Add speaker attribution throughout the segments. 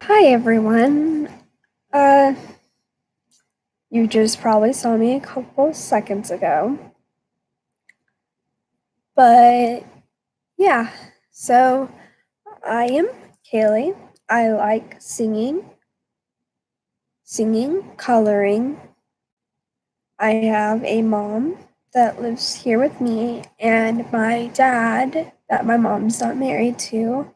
Speaker 1: Hi everyone. Uh, you just probably saw me a couple seconds ago. But yeah, so I am Kaylee. I like singing, coloring. I have a mom that lives here with me and my dad that my mom's not married to.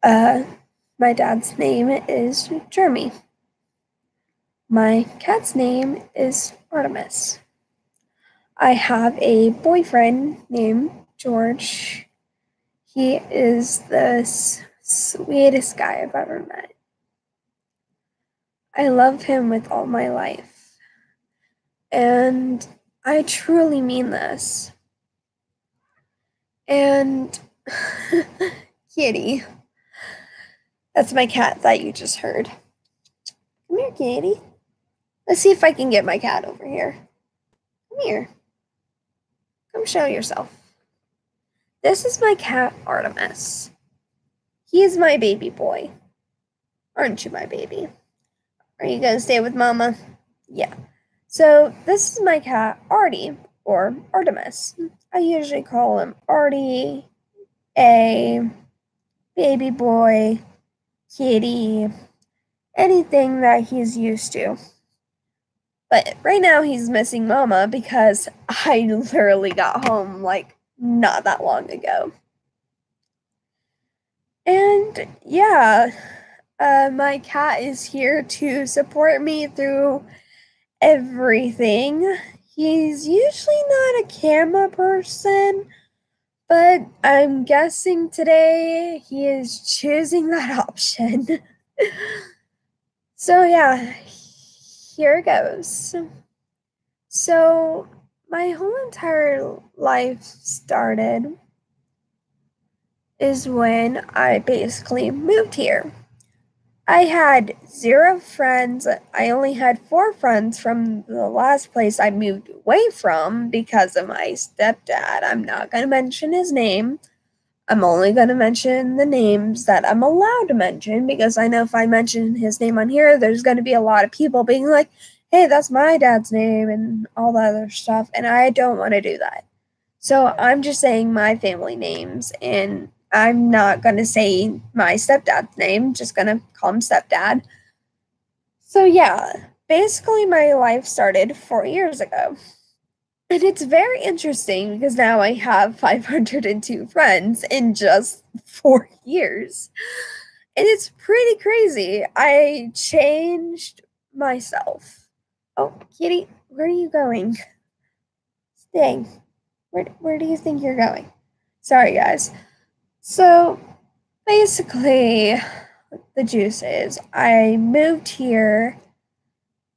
Speaker 1: Uh, my dad's name is Jeremy. My cat's name is Artemis. I have a boyfriend named George. He is the sweetest guy I've ever met. I love him with all my life. And I truly mean this. And Kitty, that's my cat that you just heard. Come here, Kitty. Let's see if I can get my cat over here. Come here. Come show yourself. This is my cat, Artemis. He is my baby boy. Aren't you, my baby? Are you gonna stay with Mama? Yeah. So this is my cat, Artie, or Artemis. I usually call him Artie, A, baby boy, kitty, anything that he's used to. But right now he's missing Mama because I literally got home like not that long ago. And yeah, my cat is here to support me through everything. He's usually not a camera person, but I'm guessing today he is choosing that option. So, yeah, here goes. So, my whole entire life started is when I basically moved here. I had 0 friends. I only had 4 friends from the last place I moved away from because of my stepdad. I'm not gonna mention his name. I'm only gonna mention the names that I'm allowed to mention because I know if I mention his name on here, there's gonna be a lot of people being like, "Hey, that's my dad's name," and all that other stuff, and I don't wanna do that. So I'm just saying my family names, and I'm not gonna say my stepdad's name, just gonna call him stepdad. So yeah, basically my life started 4 years ago. And it's very interesting because now I have 502 friends in just 4 years. And it's pretty crazy. I changed myself. Oh, Kitty, where are you going? Stay. Where do you think you're going? Sorry, guys. So basically, the juice is I moved here.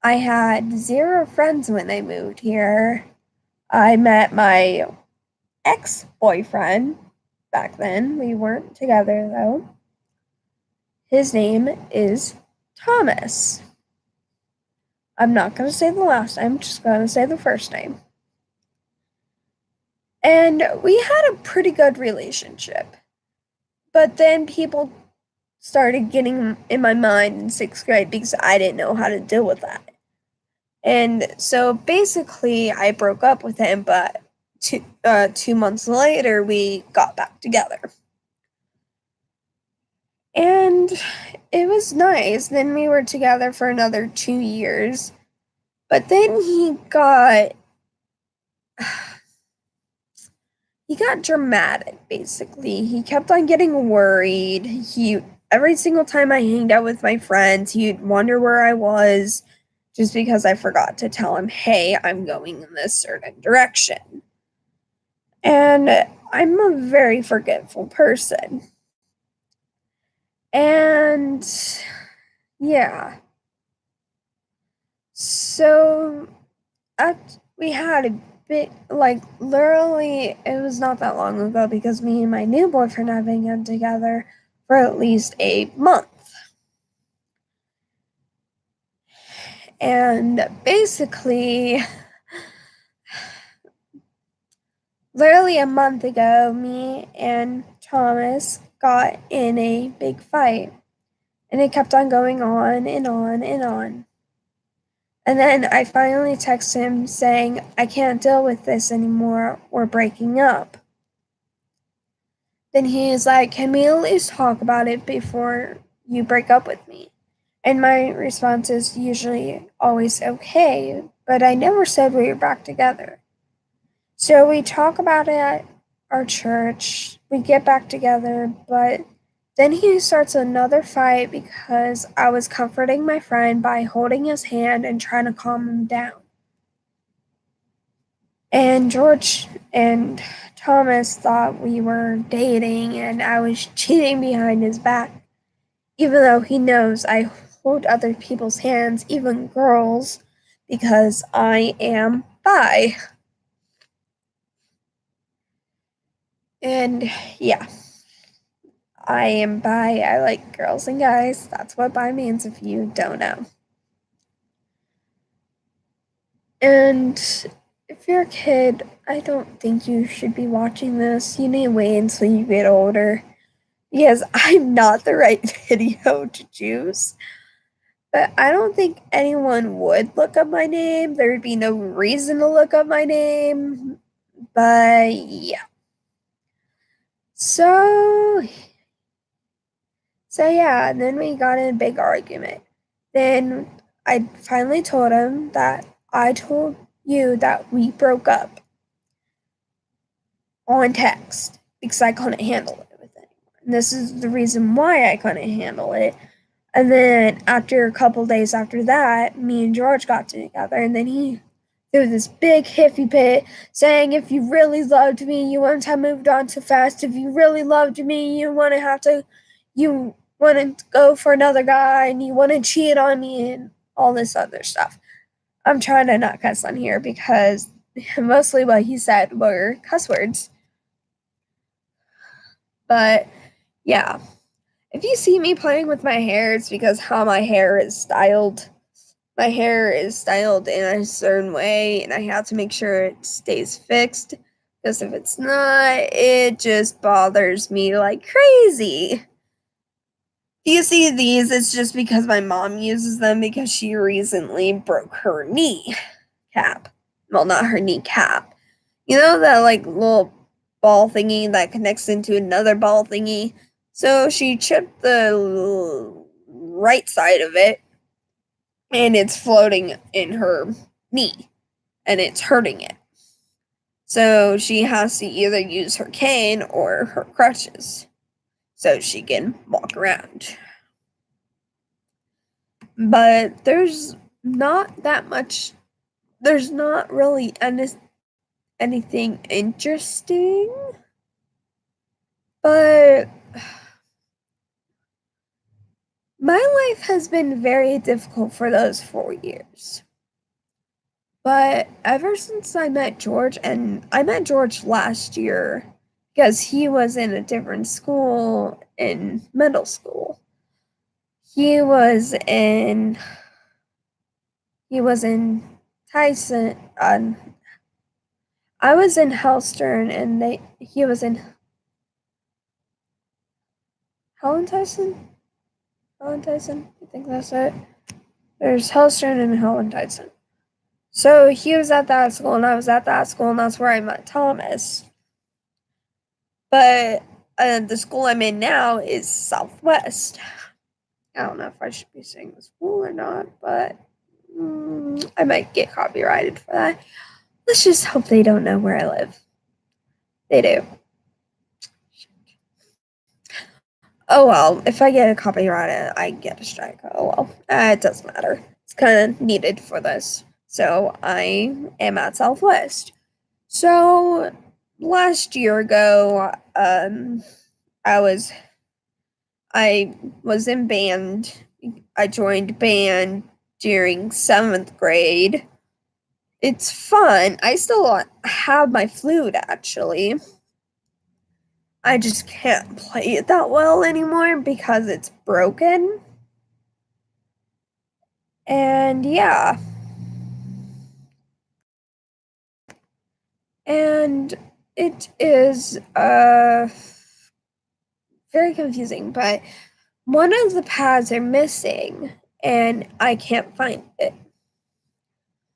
Speaker 1: I had 0 friends when I moved here. I met my ex boyfriend back then. We weren't together though. His name is Thomas. I'm not going to say the last name, I'm just going to say the first name. And we had a pretty good relationship. But then people started getting in my mind in 6th grade because I didn't know how to deal with that. And so basically, I broke up with him, but 2 months later, we got back together. And it was nice. Then we were together for another 2 years. But then he got dramatic, basically. He kept on getting worried. Every single time I hanged out with my friends, he'd wonder where I was just because I forgot to tell him, hey, I'm going in this certain direction. And I'm a very forgetful person. And yeah. So we had a bit, like, literally, it was not that long ago because me and my new boyfriend have been together for at least a month. And basically, literally a month ago, me and Thomas got in a big fight. And it kept on going on and on and on. And then I finally texted him saying, I can't deal with this anymore. We're breaking up. Then he is like, can we at least talk about it before you break up with me? And my response is usually always okay, but I never said we were back together. So we talk about it at our church, we get back together, but then he starts another fight because I was comforting my friend by holding his hand and trying to calm him down. And George and Thomas thought we were dating and I was cheating behind his back, even though he knows I hold other people's hands, even girls, because I am bi. And yeah, I am bi. I like girls and guys. That's what bi means if you don't know. And if you're a kid, I don't think you should be watching this. You need to wait until you get older because I'm not the right video to choose. But I don't think anyone would look up my name. There would be no reason to look up my name. But yeah. So yeah, and then we got in a big argument. Then I finally told him that I told you that we broke up on text because I couldn't handle it with anyone. And this is the reason why I couldn't handle it. And then after a couple days after that, me and George got together, and then he threw this big hippie fit saying, if you really loved me, you wouldn't have moved on too fast. If you really loved me, you wouldn't go for another guy, and you wouldn't cheat on me, and all this other stuff. I'm trying to not cuss on here because mostly what he said were cuss words. But yeah. If you see me playing with my hair, it's because how my hair is styled. My hair is styled in a certain way, and I have to make sure it stays fixed. Because if it's not, it just bothers me like crazy. If you see these, it's just because my mom uses them because she recently broke her knee cap. Well, not her kneecap. You know that like little ball thingy that connects into another ball thingy? So she chipped the right side of it and it's floating in her knee and it's hurting it. So she has to either use her cane or her crutches so she can walk around. But there's not really anything interesting. But my life has been very difficult for those 4 years. But ever since I met George, and I met George last year because he was in a different school in middle school. He was in Tyson. I was in Halstern, and he was in Helen Tyson. Helen Tyson, I think that's it. There's Halstern and Helen Tyson. So he was at that school, and I was at that school, and that's where I met Thomas. But the school I'm in now is Southwest. I don't know if I should be saying the school or not, but I might get copyrighted for that. Let's just hope they don't know where I live. They do. Oh well, if I get a copyright, I get a strike. Oh well, it doesn't matter. It's kind of needed for this. So I am at Southwest. So last year ago, I was in band. I joined band during 7th grade. It's fun. I still have my flute actually. I just can't play it that well anymore because it's broken. And yeah. And it is very confusing, but one of the pads are missing and I can't find it.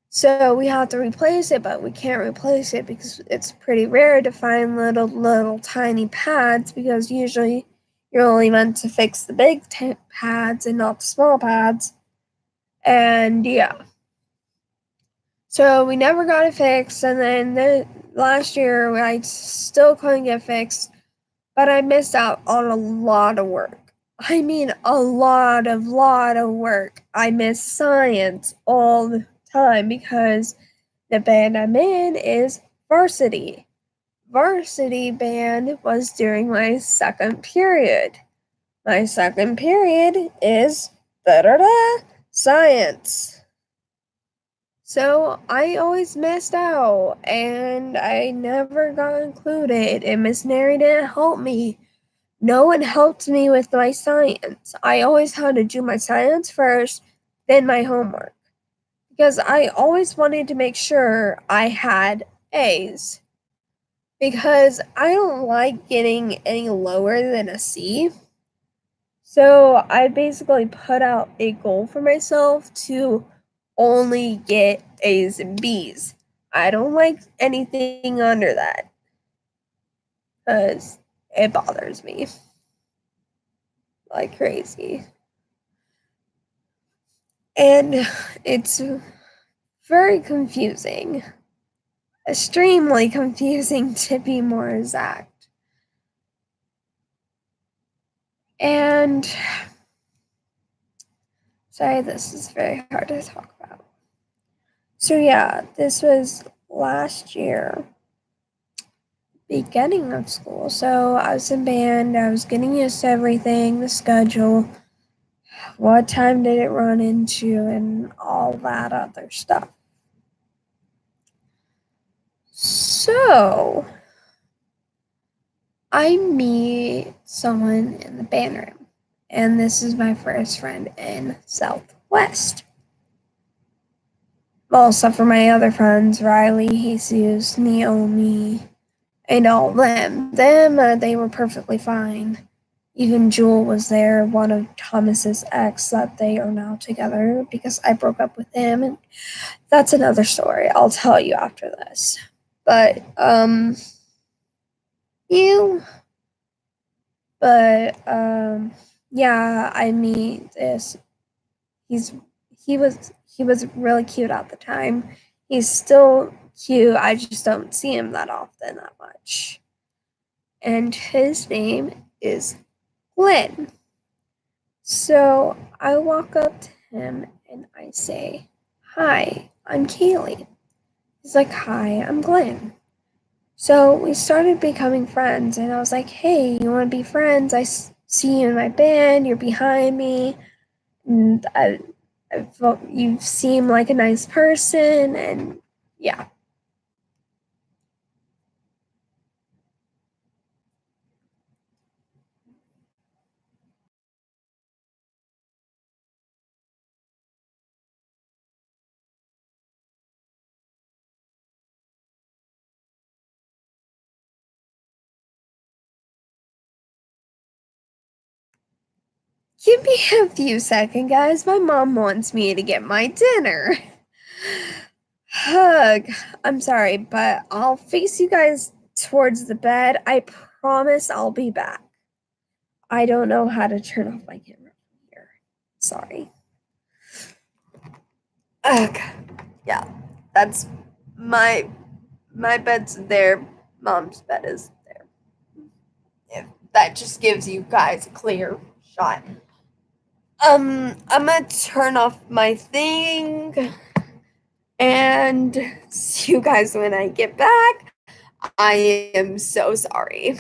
Speaker 1: So we have to replace it, but we can't replace it because it's pretty rare to find little tiny pads because usually you're only meant to fix the big pads and not the small pads. And yeah. So we never got it fixed, and then last year I still couldn't get fixed, but I missed out on a lot of work. I mean, a lot of work. I miss science all the time because the band I'm in is varsity. Varsity band was during my second period. My second period is science. So I always missed out and I never got included, and Miss Neri didn't help me. No one helped me with my science. I always had to do my science first, then my homework. Because I always wanted to make sure I had A's. Because I don't like getting any lower than a C. So I basically put out a goal for myself to only get A's and B's. I don't like anything under that because it bothers me like crazy. And it's very confusing, extremely confusing to be more exact. And sorry, this is very hard to talk about. So, yeah, this was last year, beginning of school. So, I was in band, I was getting used to everything, the schedule, what time did it run into, and all that other stuff. So, I meet someone in the band room, and this is my first friend in Southwest. Well, except for my other friends, Riley, Jesus, Naomi, and all them. They were perfectly fine. Even Jewel was there, one of Thomas's ex that they are now together because I broke up with him, and that's another story I'll tell you after this. But you but yeah, I mean this. He's he was really cute at the time. He's still cute. I just don't see him that often that much. And his name is Glenn. So I walk up to him and I say, "Hi, I'm Kaylee." He's like, "Hi, I'm Glenn." So we started becoming friends, and I was like, "Hey, you want to be friends? I see you in my band. You're behind me, and I felt you seem like a nice person." And yeah. Give me a few seconds, guys. My mom wants me to get my dinner. Hug. I'm sorry, but I'll face you guys towards the bed. I promise I'll be back. I don't know how to turn off my camera from here. Sorry. Ugh. Yeah, that's my my bed's there. Mom's bed is there. If that just gives you guys a clear shot. I'm gonna turn off my thing and see you guys when I get back. I am so sorry.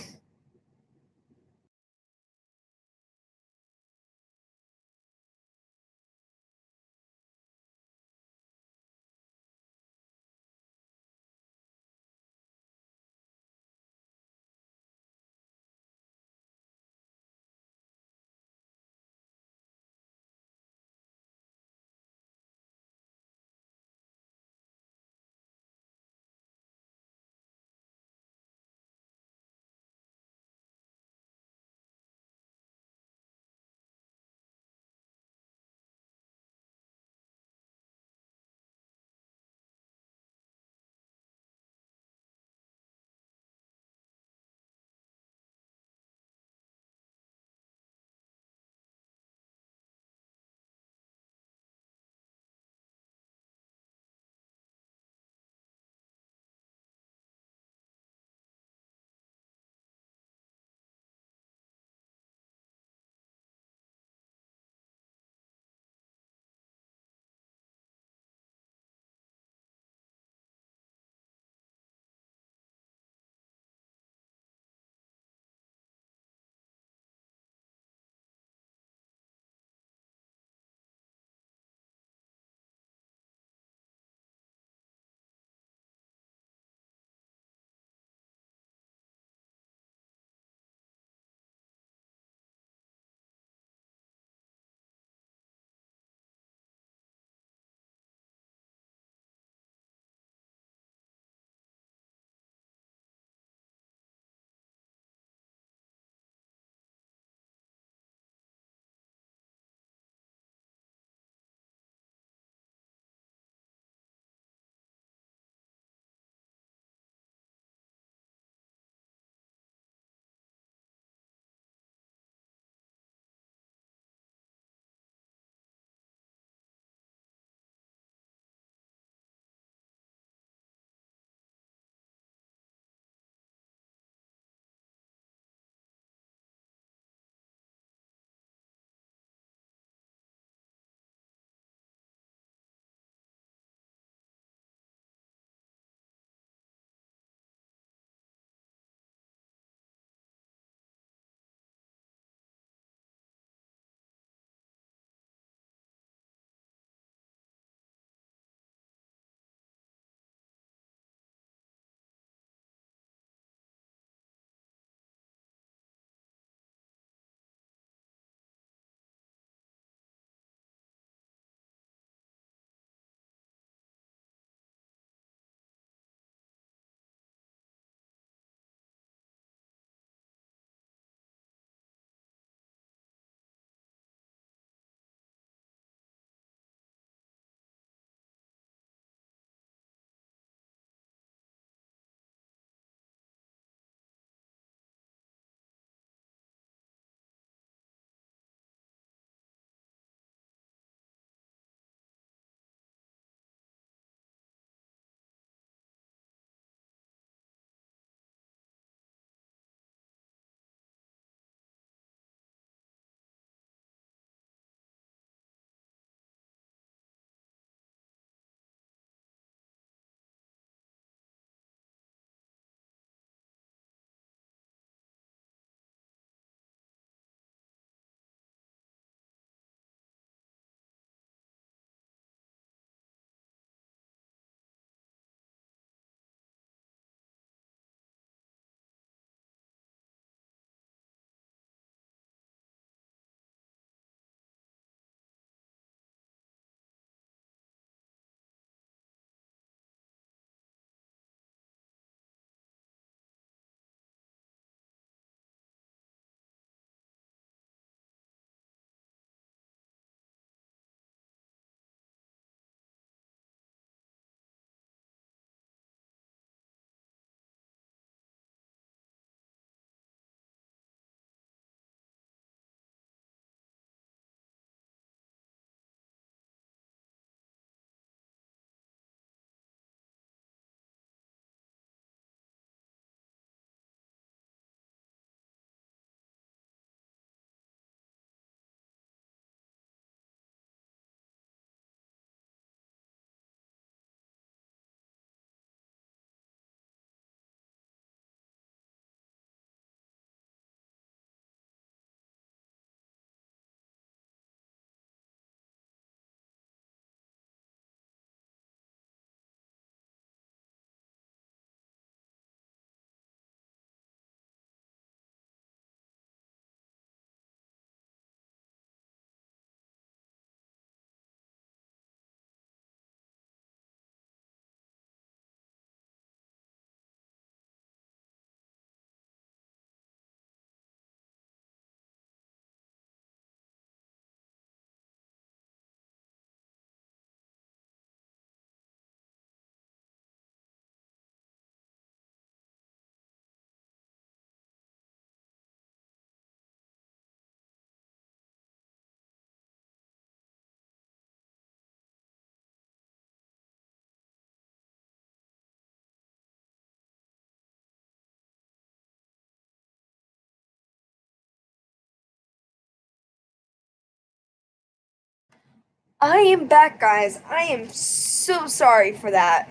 Speaker 1: I am back, guys. I am so sorry for that.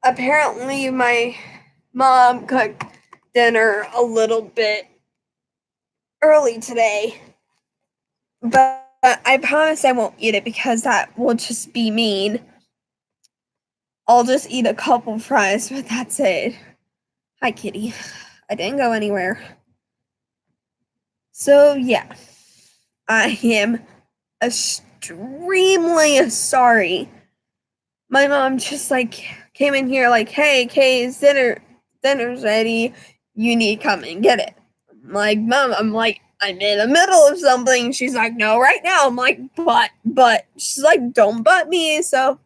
Speaker 1: Apparently, my mom cooked dinner a little bit early today, but I promise I won't eat it because that will just be mean. I'll just eat a couple fries, but that's it. Hi, kitty. I didn't go anywhere. So, yeah, I am extremely sorry. My mom just came in here hey, Kay's dinner's ready. You need to come and get it. I'm like, Mom, I'm in the middle of something. She's like, no, right now. I'm like, but. She's like, don't butt me. So,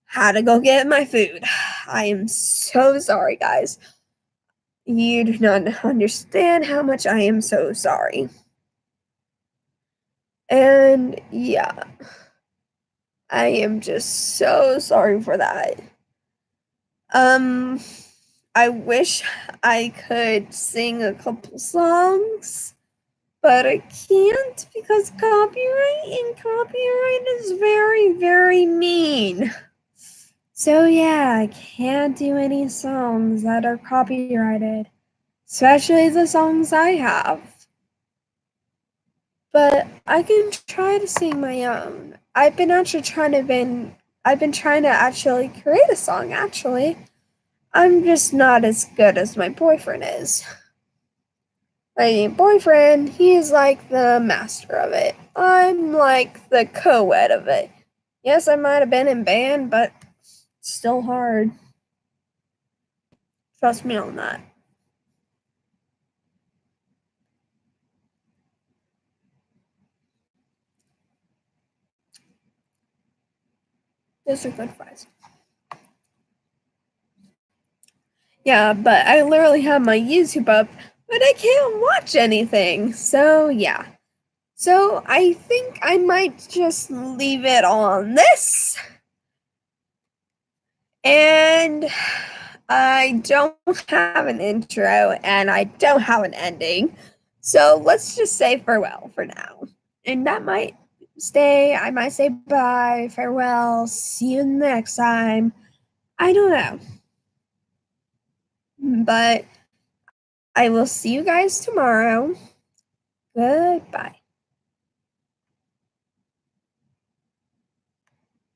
Speaker 1: had to go get my food. I am so sorry, guys. You do not understand how much I am so sorry. And yeah, I am just so sorry for that. I wish I could sing a couple songs, but I can't because copyright is very, very mean. So yeah, I can't do any songs that are copyrighted, especially the songs I have. But I can try to sing my own. I've been trying to actually create a song actually. I'm just not as good as my boyfriend is. My boyfriend, he's like the master of it. I'm like the co-ed of it. Yes, I might have been in band, but it's still hard. Trust me on that. Those are good fries. Yeah, but I literally have my YouTube up, but I can't watch anything. So, yeah. So, I think I might just leave it on this. And I don't have an intro and I don't have an ending. So, let's just say farewell for now. And I might say bye, farewell, see you next time. I don't know. But I will see you guys tomorrow. Goodbye.